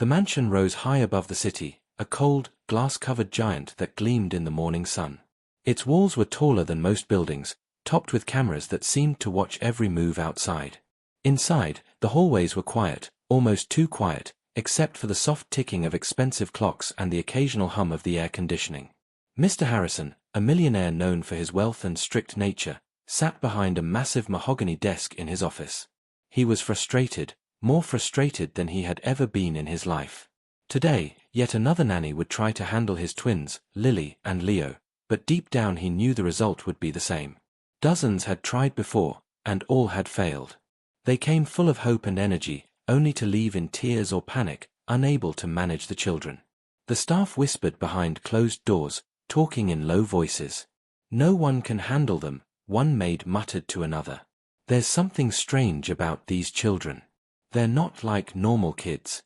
The mansion rose high above the city, a cold, glass-covered giant that gleamed in the morning sun. Its walls were taller than most buildings, topped with cameras that seemed to watch every move outside. Inside, the hallways were quiet, almost too quiet, except for the soft ticking of expensive clocks and the occasional hum of the air conditioning. Mr. Harrison, a millionaire known for his wealth and strict nature, sat behind a massive mahogany desk in his office. He was frustrated, more frustrated than he had ever been in his life. Today, yet another nanny would try to handle his twins, Lily and Leo, but deep down he knew the result would be the same. Dozens had tried before, and all had failed. They came full of hope and energy, only to leave in tears or panic, unable to manage the children. The staff whispered behind closed doors, talking in low voices. "No one can handle them," one maid muttered to another. "There's something strange about these children. They're not like normal kids."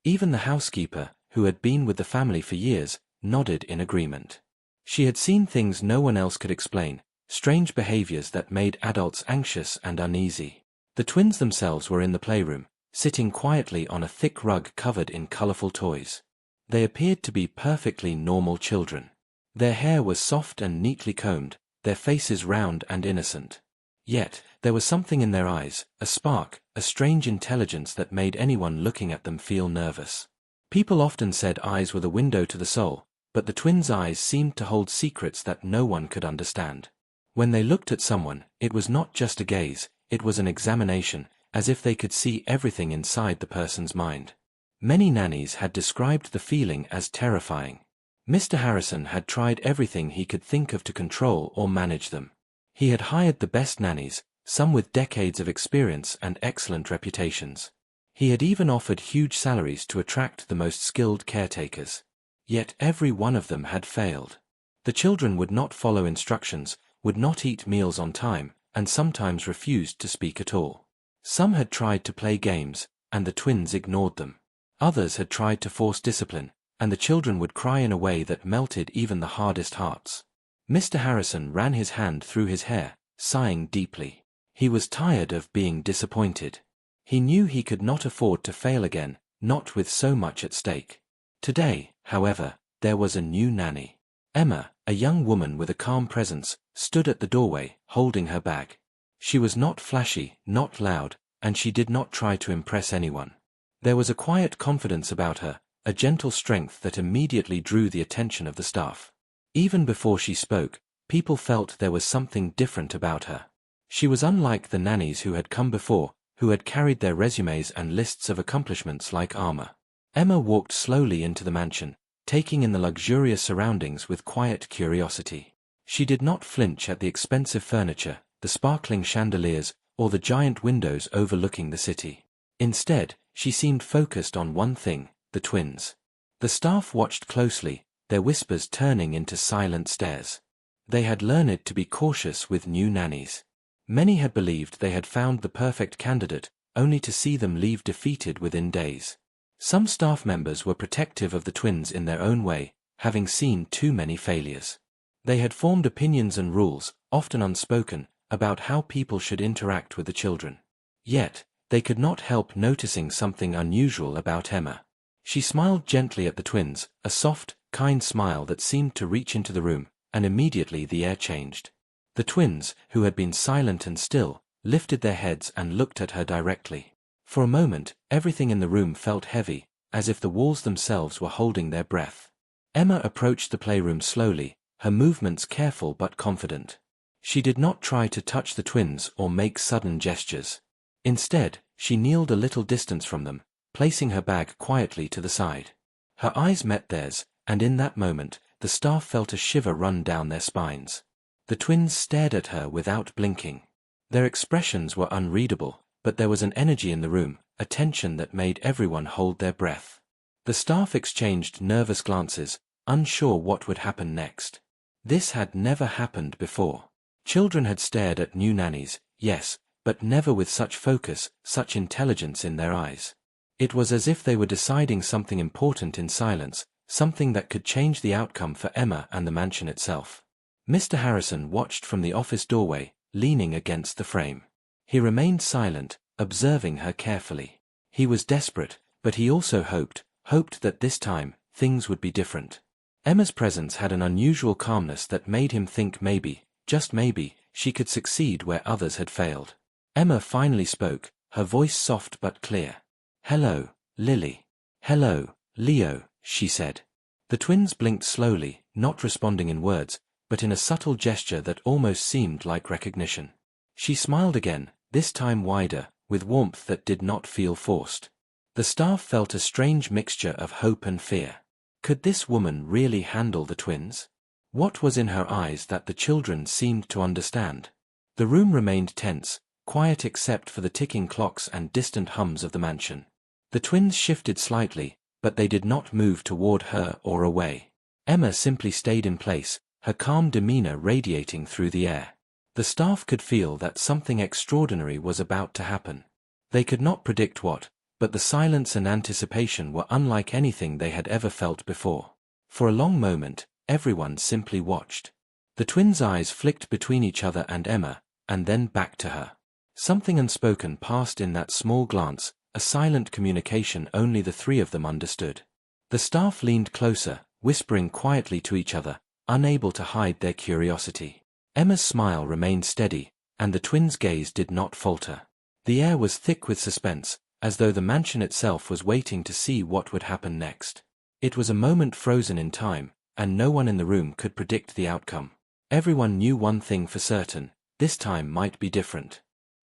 Even the housekeeper, who had been with the family for years, nodded in agreement. She had seen things no one else could explain, strange behaviors that made adults anxious and uneasy. The twins themselves were in the playroom, sitting quietly on a thick rug covered in colorful toys. They appeared to be perfectly normal children. Their hair was soft and neatly combed, their faces round and innocent. Yet, there was something in their eyes, a spark, a strange intelligence that made anyone looking at them feel nervous. People often said eyes were the window to the soul, but the twins' eyes seemed to hold secrets that no one could understand. When they looked at someone, it was not just a gaze, it was an examination, as if they could see everything inside the person's mind. Many nannies had described the feeling as terrifying. Mr. Harrison had tried everything he could think of to control or manage them. He had hired the best nannies, some with decades of experience and excellent reputations. He had even offered huge salaries to attract the most skilled caretakers. Yet every one of them had failed. The children would not follow instructions, would not eat meals on time, and sometimes refused to speak at all. Some had tried to play games, and the twins ignored them. Others had tried to force discipline, and the children would cry in a way that melted even the hardest hearts. Mr. Harrison ran his hand through his hair, sighing deeply. He was tired of being disappointed. He knew he could not afford to fail again, not with so much at stake. Today, however, there was a new nanny. Emma, a young woman with a calm presence, stood at the doorway, holding her bag. She was not flashy, not loud, and she did not try to impress anyone. There was a quiet confidence about her, a gentle strength that immediately drew the attention of the staff. Even before she spoke, people felt there was something different about her. She was unlike the nannies who had come before, who had carried their resumes and lists of accomplishments like armor. Emma walked slowly into the mansion, taking in the luxurious surroundings with quiet curiosity. She did not flinch at the expensive furniture, the sparkling chandeliers, or the giant windows overlooking the city. Instead, she seemed focused on one thing, the twins. The staff watched closely, their whispers turning into silent stares. They had learned to be cautious with new nannies. Many had believed they had found the perfect candidate, only to see them leave defeated within days. Some staff members were protective of the twins in their own way, having seen too many failures. They had formed opinions and rules, often unspoken, about how people should interact with the children. Yet, they could not help noticing something unusual about Emma. She smiled gently at the twins, a soft, kind smile that seemed to reach into the room, and immediately the air changed. The twins, who had been silent and still, lifted their heads and looked at her directly. For a moment, everything in the room felt heavy, as if the walls themselves were holding their breath. Emma approached the playroom slowly, her movements careful but confident. She did not try to touch the twins or make sudden gestures. Instead, she kneeled a little distance from them, placing her bag quietly to the side. Her eyes met theirs, and in that moment, the staff felt a shiver run down their spines. The twins stared at her without blinking. Their expressions were unreadable, but there was an energy in the room, a tension that made everyone hold their breath. The staff exchanged nervous glances, unsure what would happen next. This had never happened before. Children had stared at new nannies, yes, but never with such focus, such intelligence in their eyes. It was as if they were deciding something important in silence, something that could change the outcome for Emma and the mansion itself. Mr. Harrison watched from the office doorway, leaning against the frame. He remained silent, observing her carefully. He was desperate, But he also hoped that this time, things would be different. Emma's presence had an unusual calmness that made him think maybe, just maybe, she could succeed where others had failed. Emma finally spoke, her voice soft but clear. "Hello, Lily." "Hello, Leo," she said. The twins blinked slowly, not responding in words, but in a subtle gesture that almost seemed like recognition. She smiled again, this time wider, with warmth that did not feel forced. The staff felt a strange mixture of hope and fear. Could this woman really handle the twins? What was in her eyes that the children seemed to understand? The room remained tense, quiet except for the ticking clocks and distant hums of the mansion. The twins shifted slightly, but they did not move toward her or away. Emma simply stayed in place, her calm demeanor radiating through the air. The staff could feel that something extraordinary was about to happen. They could not predict what, but the silence and anticipation were unlike anything they had ever felt before. For a long moment, everyone simply watched. The twins' eyes flicked between each other and Emma, and then back to her. Something unspoken passed in that small glance, a silent communication only the three of them understood. The staff leaned closer, whispering quietly to each other, unable to hide their curiosity. Emma's smile remained steady, and the twins' gaze did not falter. The air was thick with suspense, as though the mansion itself was waiting to see what would happen next. It was a moment frozen in time, and no one in the room could predict the outcome. Everyone knew one thing for certain: this time might be different.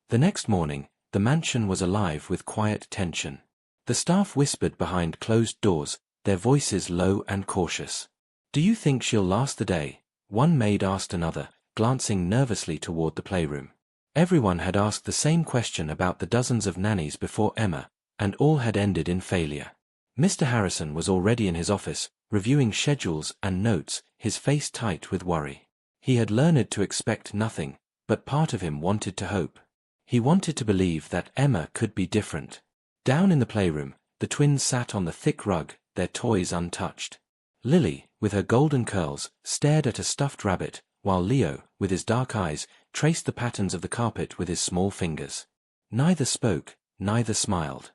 The next morning, the mansion was alive with quiet tension. The staff whispered behind closed doors, their voices low and cautious. "Do you think she'll last the day?" one maid asked another, glancing nervously toward the playroom. Everyone had asked the same question about the dozens of nannies before Emma, and all had ended in failure. Mr. Harrison was already in his office, reviewing schedules and notes, his face tight with worry. He had learned to expect nothing, but part of him wanted to hope. He wanted to believe that Emma could be different. Down in the playroom, the twins sat on the thick rug, their toys untouched. Lily, with her golden curls, stared at a stuffed rabbit, while Leo, with his dark eyes, traced the patterns of the carpet with his small fingers. Neither spoke, neither smiled.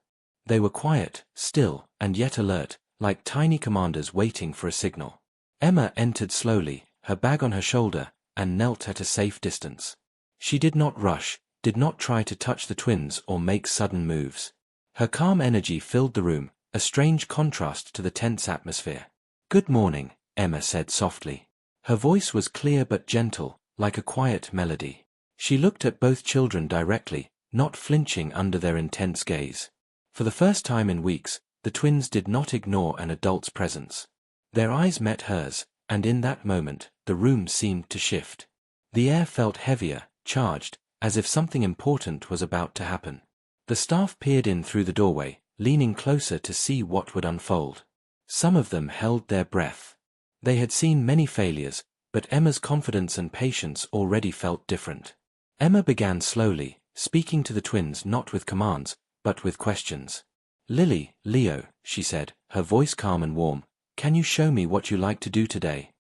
They were quiet, still, and yet alert, like tiny commanders waiting for a signal. Emma entered slowly, her bag on her shoulder, and knelt at a safe distance. She did not rush, did not try to touch the twins or make sudden moves. Her calm energy filled the room, a strange contrast to the tense atmosphere. "Good morning," Emma said softly. Her voice was clear but gentle, like a quiet melody. She looked at both children directly, not flinching under their intense gaze. For the first time in weeks, the twins did not ignore an adult's presence. Their eyes met hers, and in that moment, the room seemed to shift. The air felt heavier, charged, as if something important was about to happen. The staff peered in through the doorway, leaning closer to see what would unfold. Some of them held their breath. They had seen many failures, but Emma's confidence and patience already felt different. Emma began slowly, speaking to the twins not with commands, but with questions. "Lily, Leo," she said, her voice calm and warm, "can you show me what you like to do today?"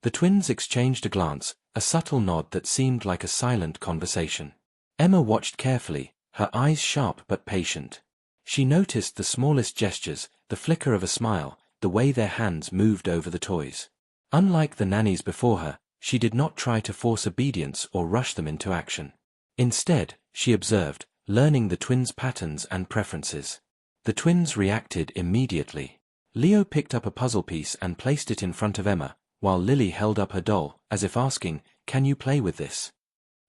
The twins exchanged a glance, a subtle nod that seemed like a silent conversation. Emma watched carefully, her eyes sharp but patient. She noticed the smallest gestures, the flicker of a smile, the way their hands moved over the toys. Unlike the nannies before her, she did not try to force obedience or rush them into action. Instead, she observed, learning the twins' patterns and preferences. The twins reacted immediately. Leo picked up a puzzle piece and placed it in front of Emma, while Lily held up her doll, as if asking, "Can you play with this?"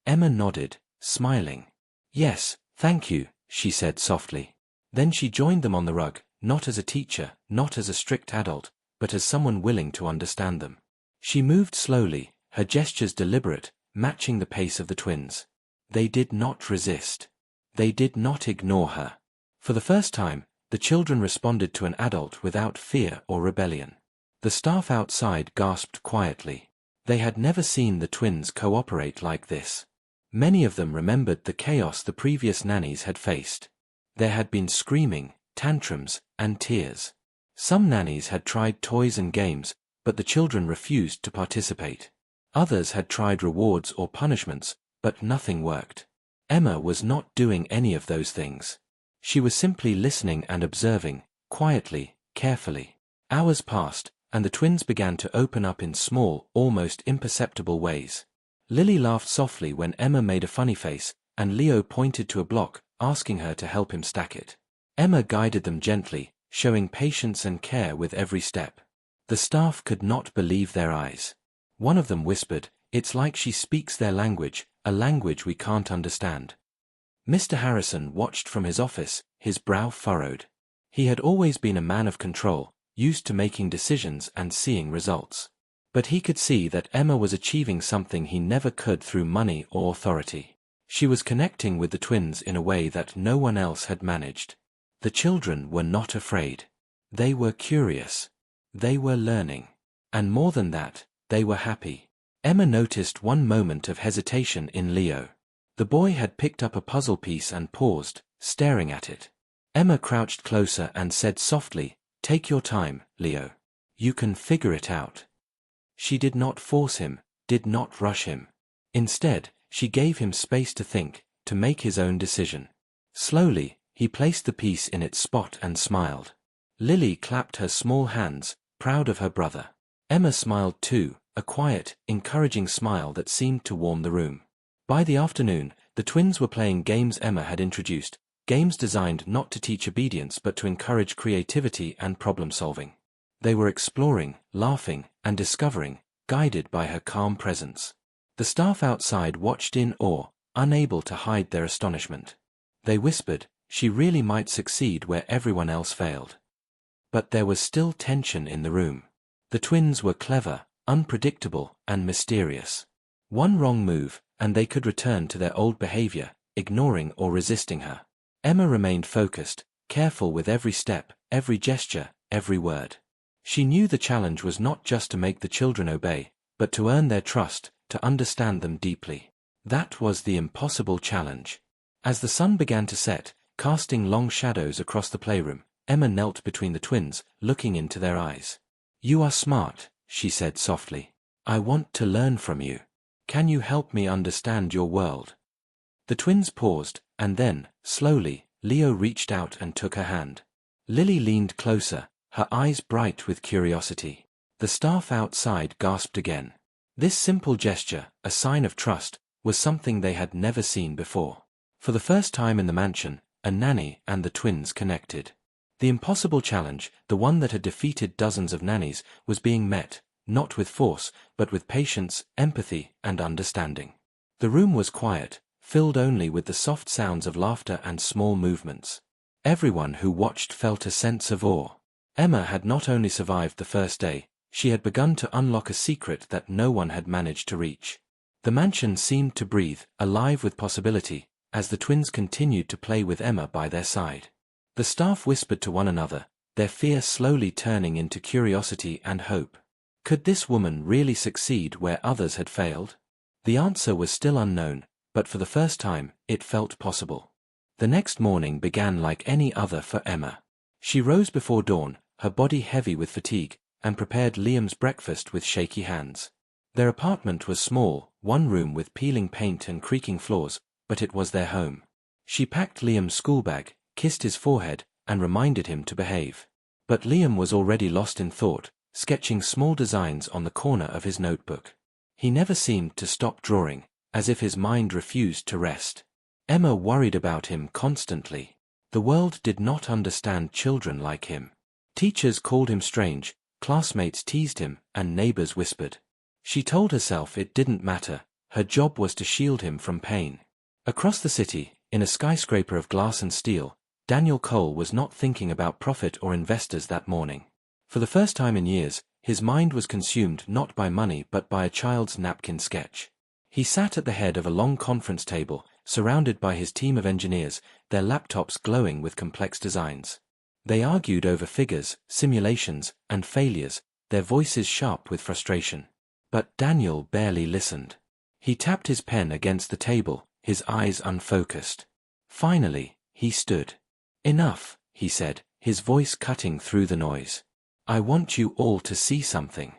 Emma nodded, smiling. "Yes, thank you," she said softly. Then she joined them on the rug, not as a teacher, not as a strict adult, but as someone willing to understand them. She moved slowly, her gestures deliberate, matching the pace of the twins. They did not resist. They did not ignore her. For the first time, the children responded to an adult without fear or rebellion. The staff outside gasped quietly. They had never seen the twins cooperate like this. Many of them remembered the chaos the previous nannies had faced. There had been screaming, tantrums, and tears. Some nannies had tried toys and games, but the children refused to participate. Others had tried rewards or punishments, but nothing worked. Emma was not doing any of those things. She was simply listening and observing, quietly, carefully. Hours passed, and the twins began to open up in small, almost imperceptible ways. Lily laughed softly when Emma made a funny face, and Leo pointed to a block, asking her to help him stack it. Emma guided them gently, showing patience and care with every step. The staff could not believe their eyes. One of them whispered, "It's like she speaks their language, a language we can't understand." Mr. Harrison watched from his office, his brow furrowed. He had always been a man of control, used to making decisions and seeing results. But he could see that Emma was achieving something he never could through money or authority. She was connecting with the twins in a way that no one else had managed. The children were not afraid. They were curious. They were learning. And more than that, they were happy. Emma noticed one moment of hesitation in Leo. The boy had picked up a puzzle piece and paused, staring at it. Emma crouched closer and said softly, "Take your time, Leo. You can figure it out." She did not force him, did not rush him. Instead, she gave him space to think, to make his own decision. Slowly, he placed the piece in its spot and smiled. Lily clapped her small hands, proud of her brother. Emma smiled too, a quiet, encouraging smile that seemed to warm the room. By the afternoon, the twins were playing games Emma had introduced, games designed not to teach obedience but to encourage creativity and problem-solving. They were exploring, laughing, and discovering, guided by her calm presence. The staff outside watched in awe, unable to hide their astonishment. They whispered, "She really might succeed where everyone else failed." But there was still tension in the room. The twins were clever, unpredictable, and mysterious. One wrong move, and they could return to their old behavior, ignoring or resisting her. Emma remained focused, careful with every step, every gesture, every word. She knew the challenge was not just to make the children obey, but to earn their trust, to understand them deeply. That was the impossible challenge. As the sun began to set, casting long shadows across the playroom, Emma knelt between the twins, looking into their eyes. "You are smart," she said softly. "I want to learn from you. Can you help me understand your world?" The twins paused, and then, slowly, Leo reached out and took her hand. Lily leaned closer, her eyes bright with curiosity. The staff outside gasped again. This simple gesture, a sign of trust, was something they had never seen before. For the first time in the mansion, a nanny and the twins connected. The impossible challenge, the one that had defeated dozens of nannies, was being met, not with force, but with patience, empathy, and understanding. The room was quiet, filled only with the soft sounds of laughter and small movements. Everyone who watched felt a sense of awe. Emma had not only survived the first day, she had begun to unlock a secret that no one had managed to reach. The mansion seemed to breathe, alive with possibility, as the twins continued to play with Emma by their side. The staff whispered to one another, their fear slowly turning into curiosity and hope. Could this woman really succeed where others had failed? The answer was still unknown, but for the first time, it felt possible. The next morning began like any other for Emma. She rose before dawn, her body heavy with fatigue, and prepared Liam's breakfast with shaky hands. Their apartment was small, one room with peeling paint and creaking floors, but it was their home. She packed Liam's school bag, kissed his forehead, and reminded him to behave. But Liam was already lost in thought, sketching small designs on the corner of his notebook. He never seemed to stop drawing, as if his mind refused to rest. Emma worried about him constantly. The world did not understand children like him. Teachers called him strange, classmates teased him, and neighbors whispered. She told herself it didn't matter, her job was to shield him from pain. Across the city, in a skyscraper of glass and steel, Daniel Cole was not thinking about profit or investors that morning. For the first time in years, his mind was consumed not by money but by a child's napkin sketch. He sat at the head of a long conference table, surrounded by his team of engineers, their laptops glowing with complex designs. They argued over figures, simulations, and failures, their voices sharp with frustration. But Daniel barely listened. He tapped his pen against the table, his eyes unfocused. Finally, he stood. "Enough," he said, his voice cutting through the noise. "I want you all to see something."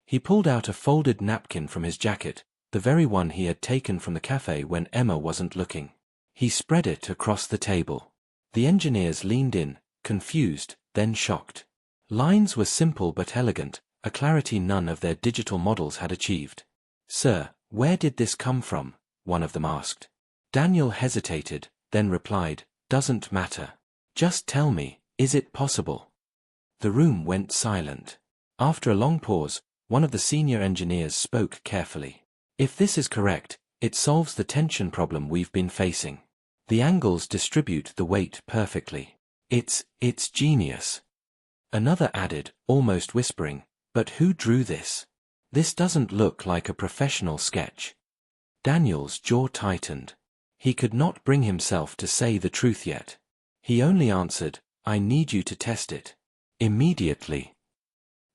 He pulled out a folded napkin from his jacket, the very one he had taken from the cafe when Emma wasn't looking. He spread it across the table. The engineers leaned in, confused, then shocked. Lines were simple but elegant, a clarity none of their digital models had achieved. "Sir, where did this come from?" one of them asked. Daniel hesitated, then replied, "Doesn't matter. Just tell me, is it possible?" The room went silent. After a long pause, one of the senior engineers spoke carefully. "If this is correct, it solves the tension problem we've been facing. The angles distribute the weight perfectly. It's genius." Another added, almost whispering, "But who drew this? This doesn't look like a professional sketch." Daniel's jaw tightened. He could not bring himself to say the truth yet. He only answered, "I need you to test it. Immediately."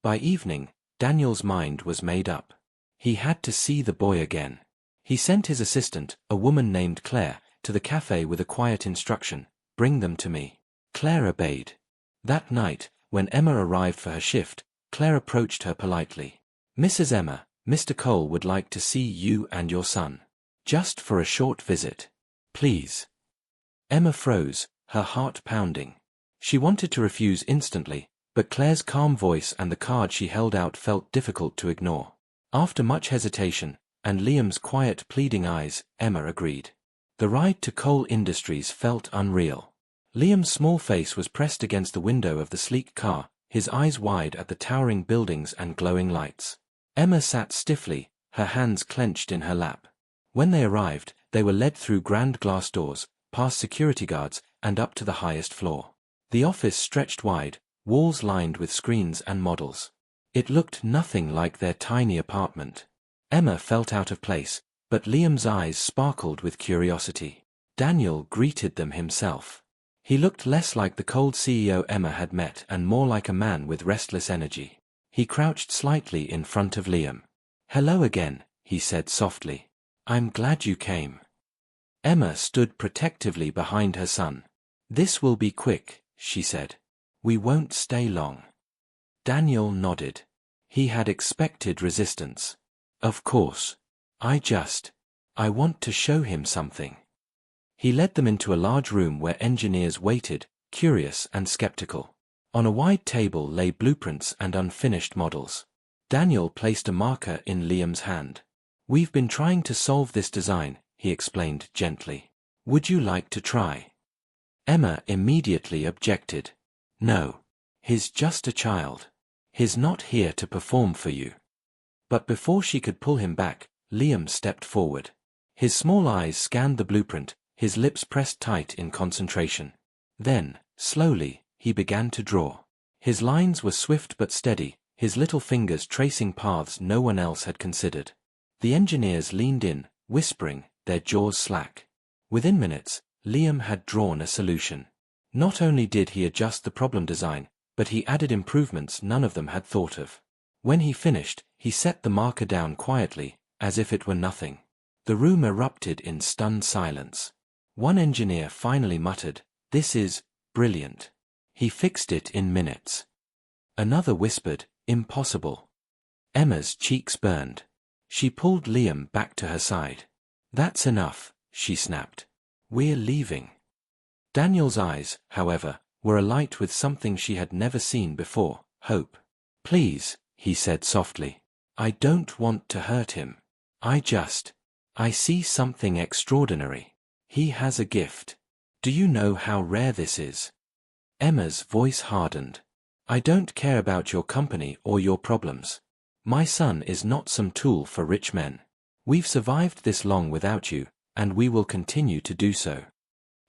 By evening, Daniel's mind was made up. He had to see the boy again. He sent his assistant, a woman named Claire, to the cafe with a quiet instruction, "Bring them to me." Claire obeyed. That night, when Emma arrived for her shift, Claire approached her politely. "Mrs. Emma, Mr. Cole would like to see you and your son. Just for a short visit. Please." Emma froze, her heart pounding. She wanted to refuse instantly, but Claire's calm voice and the card she held out felt difficult to ignore. After much hesitation, and Liam's quiet pleading eyes, Emma agreed. The ride to Cole Industries felt unreal. Liam's small face was pressed against the window of the sleek car, his eyes wide at the towering buildings and glowing lights. Emma sat stiffly, her hands clenched in her lap. When they arrived, they were led through grand glass doors, past security guards, and up to the highest floor. The office stretched wide, walls lined with screens and models. It looked nothing like their tiny apartment. Emma felt out of place, but Liam's eyes sparkled with curiosity. Daniel greeted them himself. He looked less like the cold CEO Emma had met and more like a man with restless energy. He crouched slightly in front of Liam. "Hello again," he said softly. "I'm glad you came." Emma stood protectively behind her son. "This will be quick," she said. "We won't stay long." Daniel nodded. He had expected resistance. "Of course. I want to show him something." He led them into a large room where engineers waited, curious and skeptical. On a wide table lay blueprints and unfinished models. Daniel placed a marker in Liam's hand. "We've been trying to solve this design," he explained gently. "Would you like to try?" Emma immediately objected. "No. He's just a child. He's not here to perform for you." But before she could pull him back, Liam stepped forward. His small eyes scanned the blueprint, his lips pressed tight in concentration. Then, slowly, he began to draw. His lines were swift but steady, his little fingers tracing paths no one else had considered. The engineers leaned in, whispering, their jaws slack. Within minutes, Liam had drawn a solution. Not only did he adjust the problem design, but he added improvements none of them had thought of. When he finished, he set the marker down quietly, as if it were nothing. The room erupted in stunned silence. One engineer finally muttered, "This is brilliant. He fixed it in minutes." Another whispered, "Impossible." Emma's cheeks burned. She pulled Liam back to her side. "That's enough," she snapped. "We're leaving." Daniel's eyes, however, were alight with something she had never seen before, hope. "Please," he said softly. "I don't want to hurt him. I see something extraordinary. He has a gift. Do you know how rare this is?" Emma's voice hardened. "I don't care about your company or your problems. My son is not some tool for rich men. We've survived this long without you, and we will continue to do so."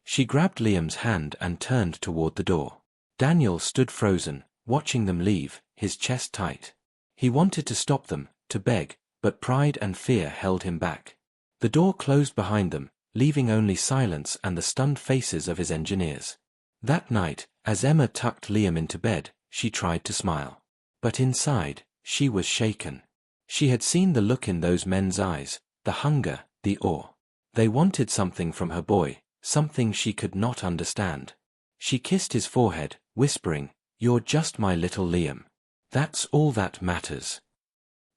She grabbed Liam's hand and turned toward the door. Daniel stood frozen, watching them leave, his chest tight. He wanted to stop them, to beg, but pride and fear held him back. The door closed behind them, leaving only silence and the stunned faces of his engineers. That night, as Emma tucked Liam into bed, she tried to smile. But inside, she was shaken. She had seen the look in those men's eyes, the hunger, the awe. They wanted something from her boy, something she could not understand. She kissed his forehead, whispering, "You're just my little Liam. That's all that matters."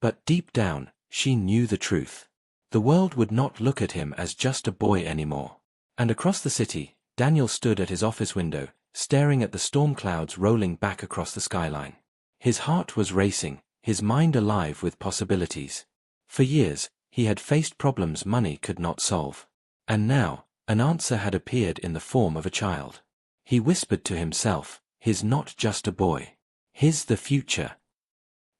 But deep down, she knew the truth. The world would not look at him as just a boy anymore. And across the city, Daniel stood at his office window, staring at the storm clouds rolling back across the skyline. His heart was racing, his mind alive with possibilities. For years, he had faced problems money could not solve. And now, an answer had appeared in the form of a child. He whispered to himself, his not just a boy. His the future.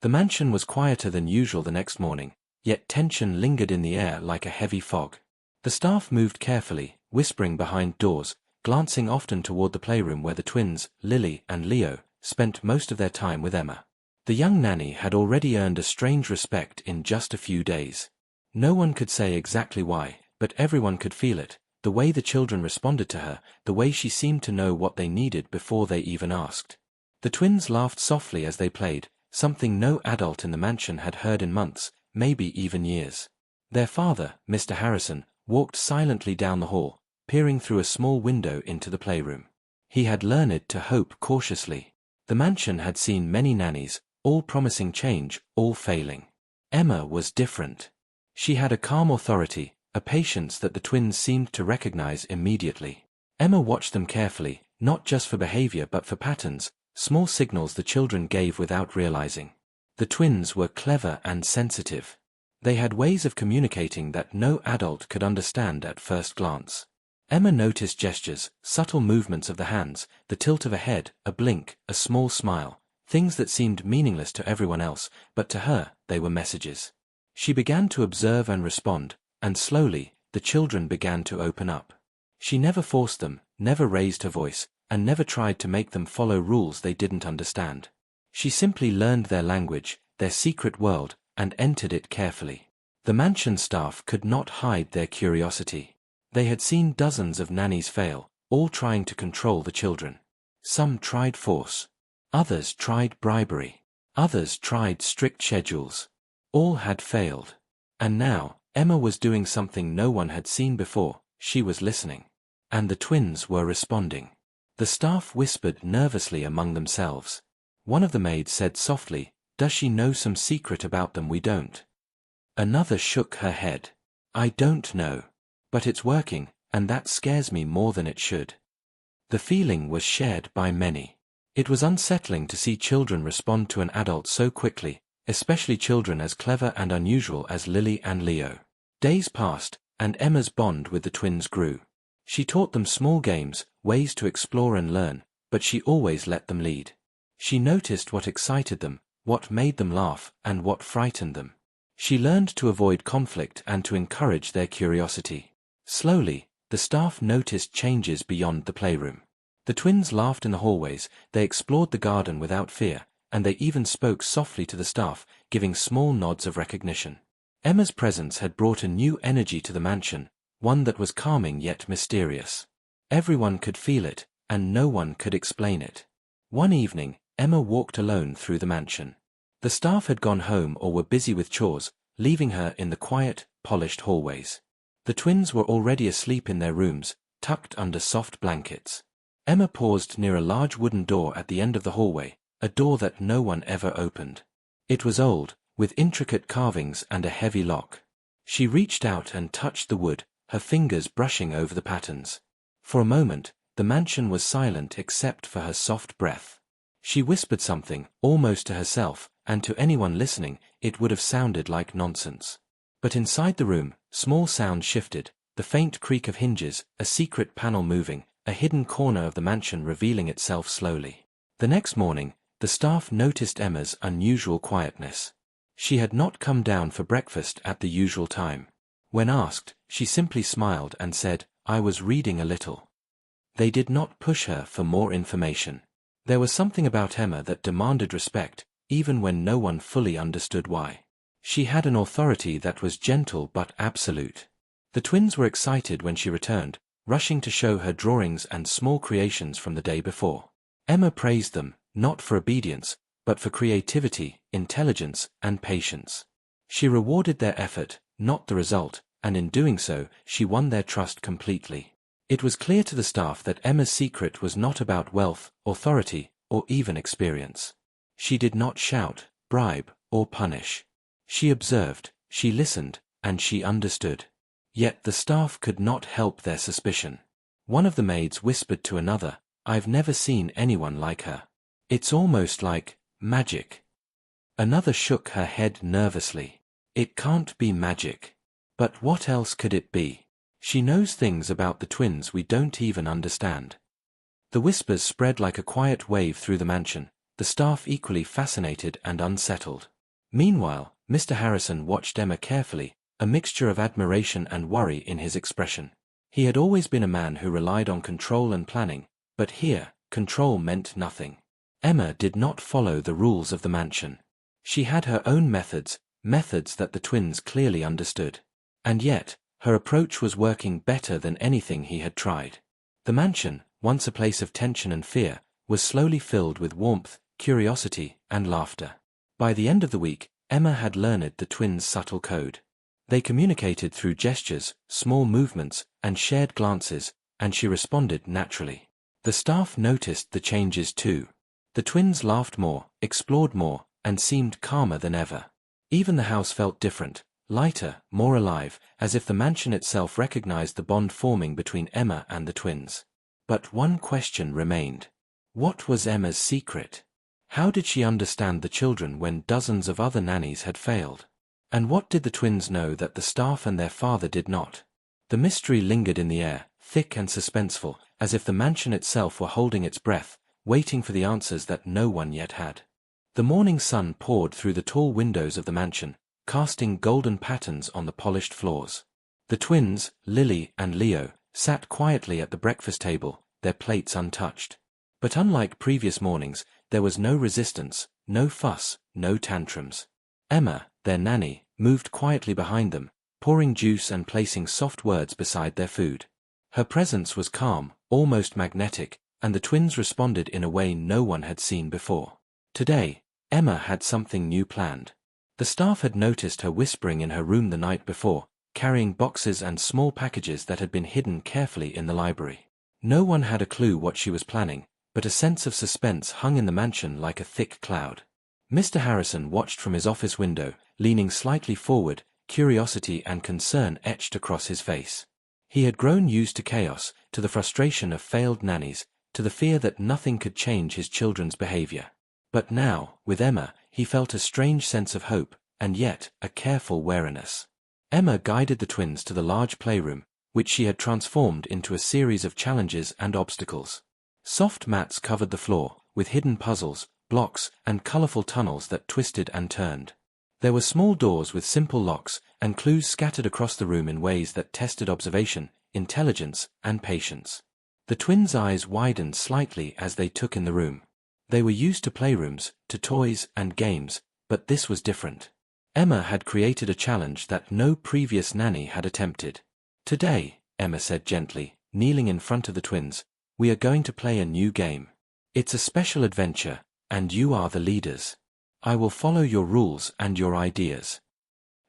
The mansion was quieter than usual the next morning, yet tension lingered in the air like a heavy fog. The staff moved carefully, whispering behind doors, glancing often toward the playroom where the twins, Lily and Leo, spent most of their time with Emma. The young nanny had already earned a strange respect in just a few days. No one could say exactly why, but everyone could feel it, the way the children responded to her, the way she seemed to know what they needed before they even asked. The twins laughed softly as they played, something no adult in the mansion had heard in months, maybe even years. Their father, Mr. Harrison, walked silently down the hall, peering through a small window into the playroom. He had learned to hope cautiously. The mansion had seen many nannies, all promising change, all failing. Emma was different. She had a calm authority, a patience that the twins seemed to recognize immediately. Emma watched them carefully, not just for behavior but for patterns, small signals the children gave without realizing. The twins were clever and sensitive. They had ways of communicating that no adult could understand at first glance. Emma noticed gestures, subtle movements of the hands, the tilt of a head, a blink, a small smile, things that seemed meaningless to everyone else, but to her, they were messages. She began to observe and respond, and slowly, the children began to open up. She never forced them, never raised her voice, and never tried to make them follow rules they didn't understand. She simply learned their language, their secret world, and entered it carefully. The mansion staff could not hide their curiosity. They had seen dozens of nannies fail, all trying to control the children. Some tried force. Others tried bribery. Others tried strict schedules. All had failed. And now, Emma was doing something no one had seen before. She was listening. And the twins were responding. The staff whispered nervously among themselves. One of the maids said softly, "Does she know some secret about them we don't?" Another shook her head. "I don't know. But it's working, and that scares me more than it should." The feeling was shared by many. It was unsettling to see children respond to an adult so quickly, especially children as clever and unusual as Lily and Leo. Days passed, and Emma's bond with the twins grew. She taught them small games, ways to explore and learn, but she always let them lead. She noticed what excited them, what made them laugh, and what frightened them. She learned to avoid conflict and to encourage their curiosity. Slowly, the staff noticed changes beyond the playroom. The twins laughed in the hallways, they explored the garden without fear, and they even spoke softly to the staff, giving small nods of recognition. Emma's presence had brought a new energy to the mansion, one that was calming yet mysterious. Everyone could feel it, and no one could explain it. One evening, Emma walked alone through the mansion. The staff had gone home or were busy with chores, leaving her in the quiet, polished hallways. The twins were already asleep in their rooms, tucked under soft blankets. Emma paused near a large wooden door at the end of the hallway, a door that no one ever opened. It was old, with intricate carvings and a heavy lock. She reached out and touched the wood, her fingers brushing over the patterns. For a moment, the mansion was silent except for her soft breath. She whispered something, almost to herself, and to anyone listening, it would have sounded like nonsense. But inside the room, small sounds shifted, the faint creak of hinges, a secret panel moving, a hidden corner of the mansion revealing itself slowly. The next morning, the staff noticed Emma's unusual quietness. She had not come down for breakfast at the usual time. When asked, she simply smiled and said, "I was reading a little." They did not push her for more information. There was something about Emma that demanded respect, even when no one fully understood why. She had an authority that was gentle but absolute. The twins were excited when she returned, rushing to show her drawings and small creations from the day before. Emma praised them, not for obedience, but for creativity, intelligence, and patience. She rewarded their effort, not the result, and in doing so, she won their trust completely. It was clear to the staff that Emma's secret was not about wealth, authority, or even experience. She did not shout, bribe, or punish. She observed, she listened, and she understood. Yet the staff could not help their suspicion. One of the maids whispered to another, I've never seen anyone like her. It's almost like magic. Another shook her head nervously. It can't be magic. But what else could it be? She knows things about the twins we don't even understand. The whispers spread like a quiet wave through the mansion, the staff equally fascinated and unsettled. Meanwhile, Mr. Harrison watched Emma carefully, a mixture of admiration and worry in his expression. He had always been a man who relied on control and planning, but here, control meant nothing. Emma did not follow the rules of the mansion. She had her own methods, methods that the twins clearly understood. And yet, her approach was working better than anything he had tried. The mansion, once a place of tension and fear, was slowly filled with warmth, curiosity, and laughter. By the end of the week, Emma had learned the twins' subtle code. They communicated through gestures, small movements, and shared glances, and she responded naturally. The staff noticed the changes too. The twins laughed more, explored more, and seemed calmer than ever. Even the house felt different, lighter, more alive, as if the mansion itself recognized the bond forming between Emma and the twins. But one question remained. What was Emma's secret? How did she understand the children when dozens of other nannies had failed? And what did the twins know that the staff and their father did not? The mystery lingered in the air, thick and suspenseful, as if the mansion itself were holding its breath, waiting for the answers that no one yet had. The morning sun poured through the tall windows of the mansion, casting golden patterns on the polished floors. The twins, Lily and Leo, sat quietly at the breakfast table, their plates untouched. But unlike previous mornings, there was no resistance, no fuss, no tantrums. Emma, their nanny, moved quietly behind them, pouring juice and placing soft words beside their food. Her presence was calm, almost magnetic, and the twins responded in a way no one had seen before. Today, Emma had something new planned. The staff had noticed her whispering in her room the night before, carrying boxes and small packages that had been hidden carefully in the library. No one had a clue what she was planning, but a sense of suspense hung in the mansion like a thick cloud. Mr. Harrison watched from his office window, leaning slightly forward, curiosity and concern etched across his face. He had grown used to chaos, to the frustration of failed nannies, to the fear that nothing could change his children's behavior. But now, with Emma, he felt a strange sense of hope, and yet a careful wariness. Emma guided the twins to the large playroom, which she had transformed into a series of challenges and obstacles. Soft mats covered the floor, with hidden puzzles, blocks, and colorful tunnels that twisted and turned. There were small doors with simple locks, and clues scattered across the room in ways that tested observation, intelligence, and patience. The twins' eyes widened slightly as they took in the room. They were used to playrooms, to toys and games, but this was different. Emma had created a challenge that no previous nanny had attempted. "Today," Emma said gently, kneeling in front of the twins, "we are going to play a new game. It's a special adventure, and you are the leaders. I will follow your rules and your ideas."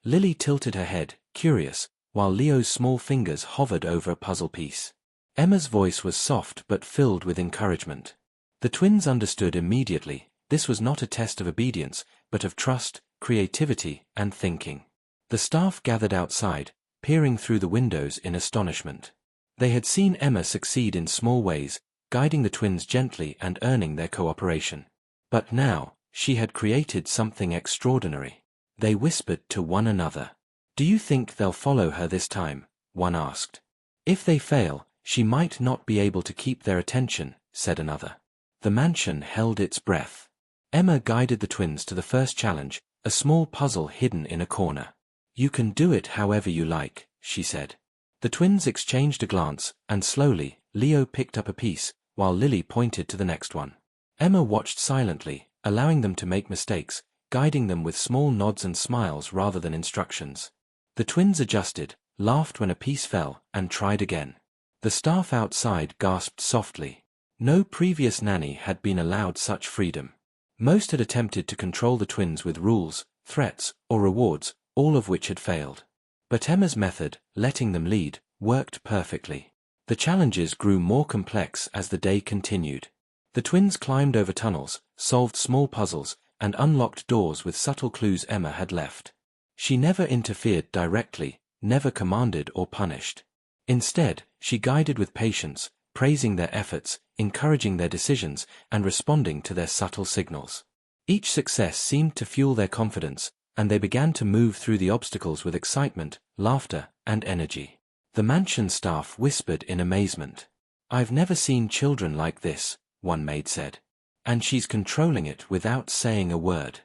Lily tilted her head, curious, while Leo's small fingers hovered over a puzzle piece. Emma's voice was soft but filled with encouragement. The twins understood immediately, this was not a test of obedience, but of trust, creativity, and thinking. The staff gathered outside, peering through the windows in astonishment. They had seen Emma succeed in small ways, guiding the twins gently and earning their cooperation. But now, she had created something extraordinary. They whispered to one another. "Do you think they'll follow her this time?" one asked. "If they fail, she might not be able to keep their attention," said another. The mansion held its breath. Emma guided the twins to the first challenge, a small puzzle hidden in a corner. "You can do it however you like," she said. The twins exchanged a glance, and slowly, Leo picked up a piece, while Lily pointed to the next one. Emma watched silently, allowing them to make mistakes, guiding them with small nods and smiles rather than instructions. The twins adjusted, laughed when a piece fell, and tried again. The staff outside gasped softly. No previous nanny had been allowed such freedom. Most had attempted to control the twins with rules, threats, or rewards, all of which had failed. But Emma's method, letting them lead, worked perfectly. The challenges grew more complex as the day continued. The twins climbed over tunnels, solved small puzzles, and unlocked doors with subtle clues Emma had left. She never interfered directly, never commanded or punished. Instead, she guided with patience, praising their efforts, encouraging their decisions, and responding to their subtle signals. Each success seemed to fuel their confidence, and they began to move through the obstacles with excitement, laughter, and energy. The mansion staff whispered in amazement. "I've never seen children like this," one maid said. "And she's controlling it without saying a word."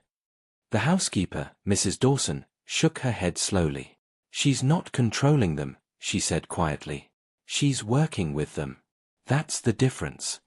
The housekeeper, Mrs. Dawson, shook her head slowly. "She's not controlling them," she said quietly. "She's working with them. That's the difference."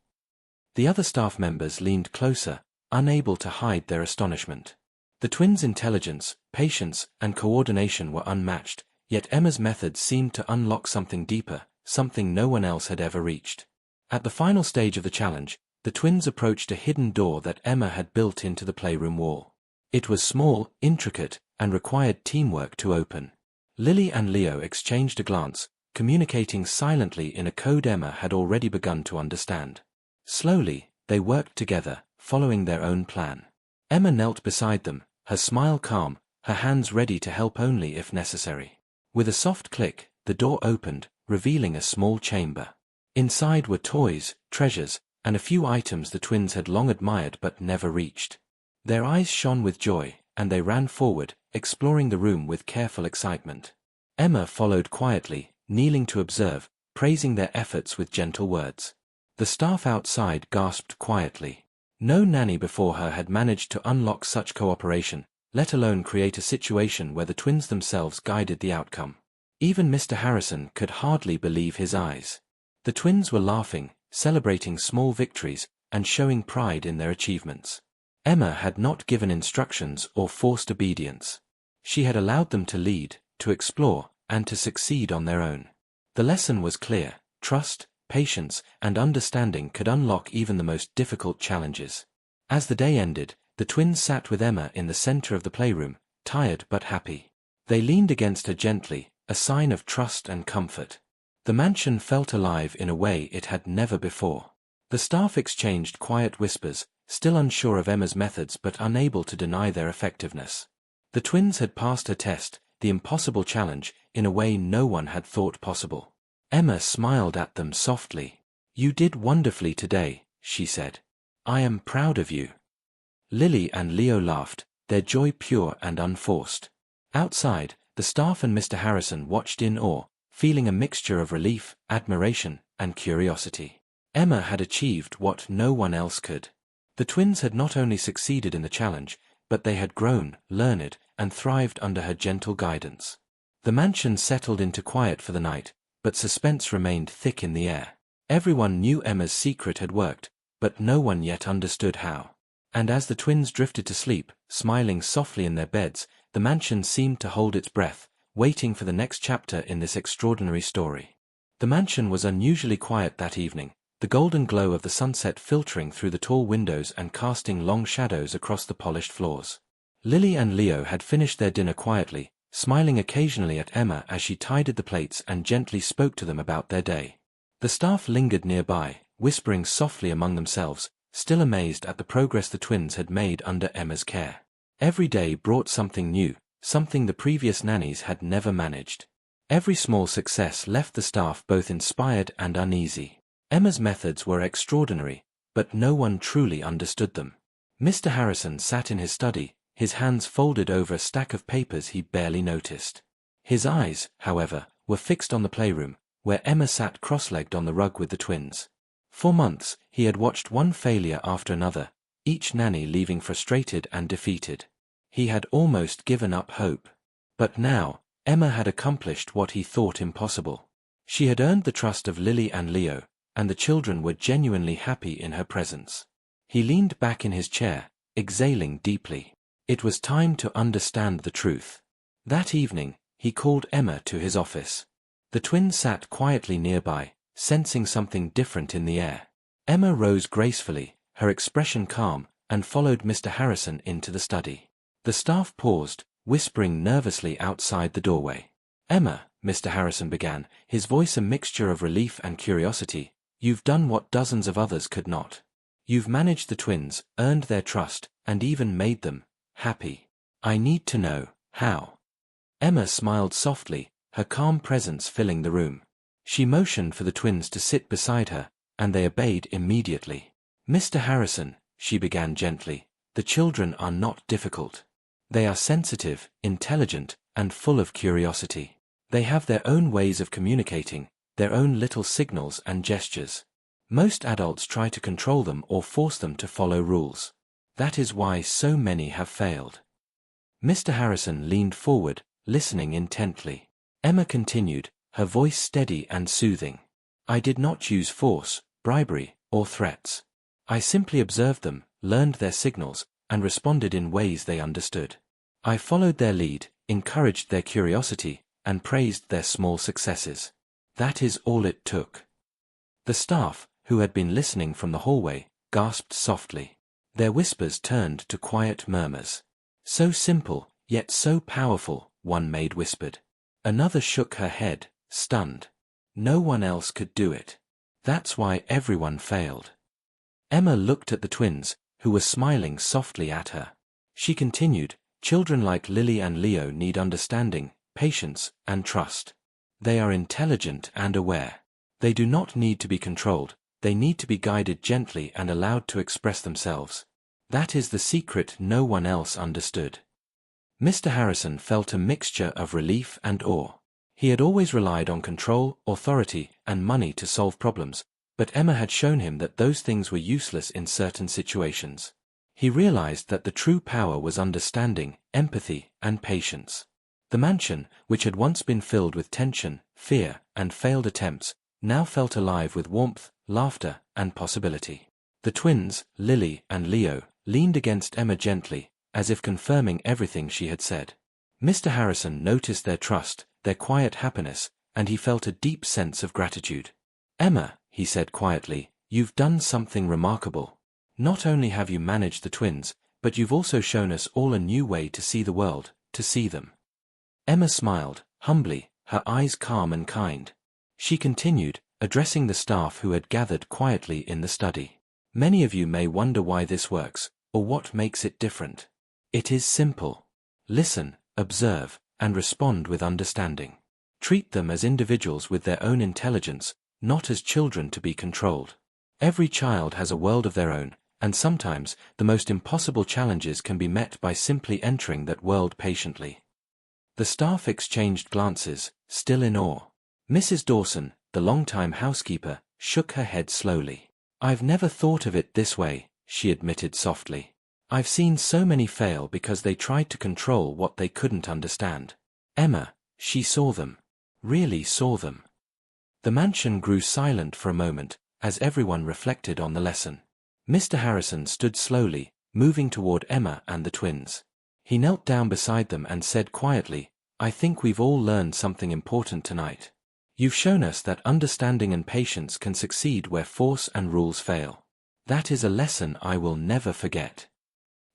The other staff members leaned closer, unable to hide their astonishment. The twins' intelligence, patience, and coordination were unmatched, yet Emma's methods seemed to unlock something deeper, something no one else had ever reached. At the final stage of the challenge, the twins approached a hidden door that Emma had built into the playroom wall. It was small, intricate, and required teamwork to open. Lily and Leo exchanged a glance, communicating silently in a code Emma had already begun to understand. Slowly, they worked together, following their own plan. Emma knelt beside them, her smile calm, her hands ready to help only if necessary. With a soft click, the door opened, revealing a small chamber. Inside were toys, treasures, and a few items the twins had long admired but never reached. Their eyes shone with joy, and they ran forward, exploring the room with careful excitement. Emma followed quietly, kneeling to observe, praising their efforts with gentle words. The staff outside gasped quietly. No nanny before her had managed to unlock such cooperation, let alone create a situation where the twins themselves guided the outcome. Even Mr. Harrison could hardly believe his eyes. The twins were laughing, celebrating small victories, and showing pride in their achievements. Emma had not given instructions or forced obedience. She had allowed them to lead, to explore, and to succeed on their own. The lesson was clear: trust, patience, and understanding could unlock even the most difficult challenges. As the day ended, the twins sat with Emma in the center of the playroom, tired but happy. They leaned against her gently, a sign of trust and comfort. The mansion felt alive in a way it had never before. The staff exchanged quiet whispers, still unsure of Emma's methods but unable to deny their effectiveness. The twins had passed her test, the impossible challenge, in a way no one had thought possible. Emma smiled at them softly. "You did wonderfully today," she said. "I am proud of you." Lily and Leo laughed, their joy pure and unforced. Outside, the staff and Mr. Harrison watched in awe, feeling a mixture of relief, admiration, and curiosity. Emma had achieved what no one else could. The twins had not only succeeded in the challenge, but they had grown, learned, and thrived under her gentle guidance. The mansion settled into quiet for the night, but suspense remained thick in the air. Everyone knew Emma's secret had worked, but no one yet understood how. And as the twins drifted to sleep, smiling softly in their beds, the mansion seemed to hold its breath, waiting for the next chapter in this extraordinary story. The mansion was unusually quiet that evening, the golden glow of the sunset filtering through the tall windows and casting long shadows across the polished floors. Lily and Leo had finished their dinner quietly, smiling occasionally at Emma as she tidied the plates and gently spoke to them about their day. The staff lingered nearby, whispering softly among themselves, still amazed at the progress the twins had made under Emma's care. Every day brought something new, something the previous nannies had never managed. Every small success left the staff both inspired and uneasy. Emma's methods were extraordinary, but no one truly understood them. Mr. Harrison sat in his study, his hands folded over a stack of papers he barely noticed. His eyes, however, were fixed on the playroom, where Emma sat cross-legged on the rug with the twins. For months, he had watched one failure after another, each nanny leaving frustrated and defeated. He had almost given up hope. But now, Emma had accomplished what he thought impossible. She had earned the trust of Lily and Leo, and the children were genuinely happy in her presence. He leaned back in his chair, exhaling deeply. It was time to understand the truth. That evening, he called Emma to his office. The twins sat quietly nearby, sensing something different in the air. Emma rose gracefully, her expression calm, and followed Mr. Harrison into the study. The staff paused, whispering nervously outside the doorway. "Emma," Mr. Harrison began, his voice a mixture of relief and curiosity, "you've done what dozens of others could not. You've managed the twins, earned their trust, and even made them happy. I need to know how." Emma smiled softly, her calm presence filling the room. She motioned for the twins to sit beside her, and they obeyed immediately. "Mr. Harrison," she began gently, "the children are not difficult. They are sensitive, intelligent, and full of curiosity. They have their own ways of communicating, their own little signals and gestures. Most adults try to control them or force them to follow rules. That is why so many have failed." Mr. Harrison leaned forward, listening intently. Emma continued, her voice steady and soothing. "I did not use force, bribery, or threats. I simply observed them, learned their signals, and responded in ways they understood. I followed their lead, encouraged their curiosity, and praised their small successes. That is all it took." The staff, who had been listening from the hallway, gasped softly. Their whispers turned to quiet murmurs. "So simple, yet so powerful," one maid whispered. Another shook her head, stunned. "No one else could do it. That's why everyone failed." Emma looked at the twins, who were smiling softly at her. She continued, "Children like Lily and Leo need understanding, patience, and trust. They are intelligent and aware. They do not need to be controlled, they need to be guided gently and allowed to express themselves. That is the secret no one else understood." Mr. Harrison felt a mixture of relief and awe. He had always relied on control, authority, and money to solve problems, but Emma had shown him that those things were useless in certain situations. He realized that the true power was understanding, empathy, and patience. The mansion, which had once been filled with tension, fear, and failed attempts, now felt alive with warmth, laughter, and possibility. The twins, Lily and Leo, leaned against Emma gently, as if confirming everything she had said. Mr. Harrison noticed their trust, their quiet happiness, and he felt a deep sense of gratitude. "Emma," he said quietly, "you've done something remarkable. Not only have you managed the twins, but you've also shown us all a new way to see the world, to see them." Emma smiled, humbly, her eyes calm and kind. She continued, addressing the staff who had gathered quietly in the study. "Many of you may wonder why this works, or what makes it different. It is simple. Listen, observe, and respond with understanding. Treat them as individuals with their own intelligence, not as children to be controlled. Every child has a world of their own, and sometimes the most impossible challenges can be met by simply entering that world patiently." The staff exchanged glances, still in awe. Mrs. Dawson, the longtime housekeeper, shook her head slowly. "I've never thought of it this way," she admitted softly. "I've seen so many fail because they tried to control what they couldn't understand." Emma, she saw them. Really saw them. The mansion grew silent for a moment, as everyone reflected on the lesson. Mr. Harrison stood slowly, moving toward Emma and the twins. He knelt down beside them and said quietly, "I think we've all learned something important tonight. You've shown us that understanding and patience can succeed where force and rules fail. That is a lesson I will never forget."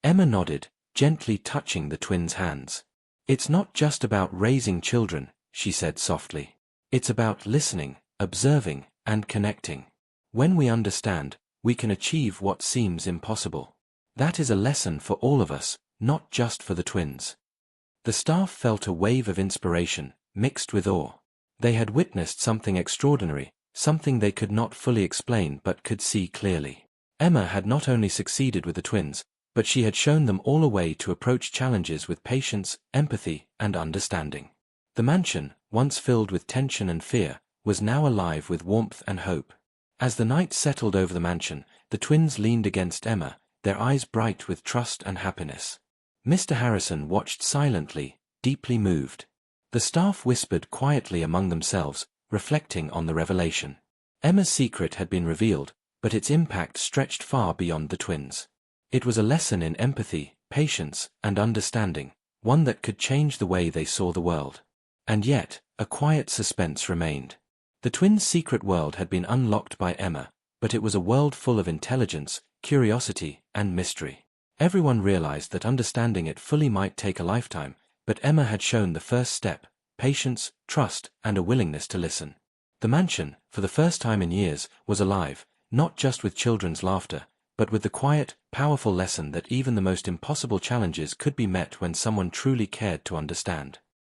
Emma nodded, gently touching the twins' hands. "It's not just about raising children," she said softly. "It's about listening, observing, and connecting. When we understand, we can achieve what seems impossible. That is a lesson for all of us, not just for the twins." The staff felt a wave of inspiration, mixed with awe. They had witnessed something extraordinary, something they could not fully explain but could see clearly. Emma had not only succeeded with the twins, but she had shown them all a way to approach challenges with patience, empathy, and understanding. The mansion, once filled with tension and fear, was now alive with warmth and hope. As the night settled over the mansion, the twins leaned against Emma, their eyes bright with trust and happiness. Mr. Harrison watched silently, deeply moved. The staff whispered quietly among themselves, reflecting on the revelation. Emma's secret had been revealed, but its impact stretched far beyond the twins. It was a lesson in empathy, patience, and understanding, one that could change the way they saw the world. And yet, a quiet suspense remained. The twins' secret world had been unlocked by Emma, but it was a world full of intelligence, curiosity, and mystery. Everyone realized that understanding it fully might take a lifetime, but Emma had shown the first step: patience, trust, and a willingness to listen. The mansion, for the first time in years, was alive, not just with children's laughter, but with the quiet, powerful lesson that even the most impossible challenges could be met when someone truly cared to understand.